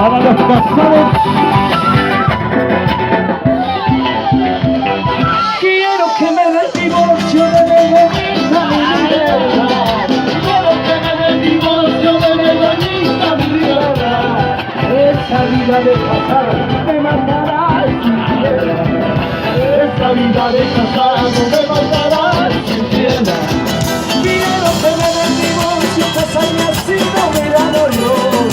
Para los casados. Quiero que me dé el divorcio de Benedita, mi libertad. Quiero que me dé el divorcio de Benedita, mi libertad. Esa vida de casado me matará si quiera. Esa vida de casado me matará si quiera. Quiero que me dé el divorcio, casarme así no me da dolor.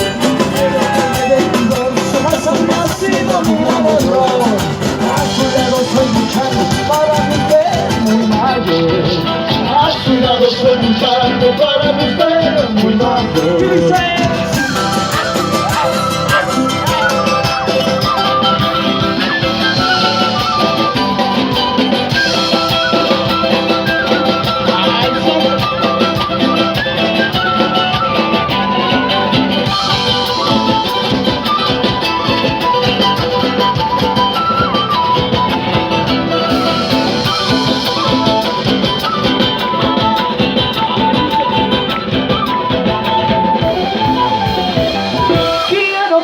Quiero que me dé el divorcio, casarme así no me da dolor. A su lado soy luchando para mujer muy mayor. A su lado soy luchando para mujer muy mayor.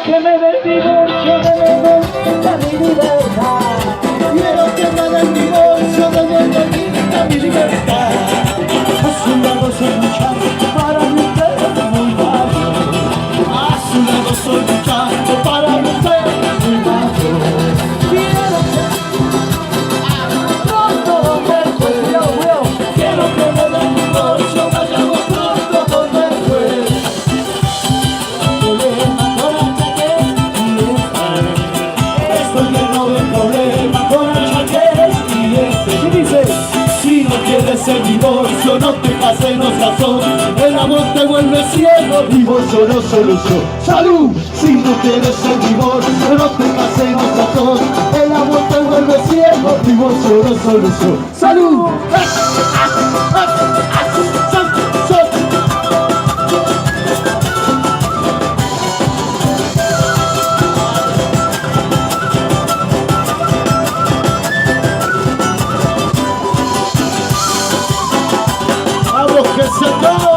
Que me dé el divorcio de Benedita, mi libertad. Quiero que me dé el divorcio de Benedita, mi libertad. A su lado soy luchando para mi mujer muy mayor. A su lado soy luchando para mi mujer muy mayor. Quiero que pronto donde fue, quiero que me dé el divorcio, vayamos pronto donde fue. El divorcio, no te cases, no seas solo. El amor te vuelve ciego, divorcio no solución. ¡Salud! Si no quieres el divorcio, no te cases, no seas solo. El amor te vuelve ciego, divorcio no solución. ¡Salud! Que se acabó.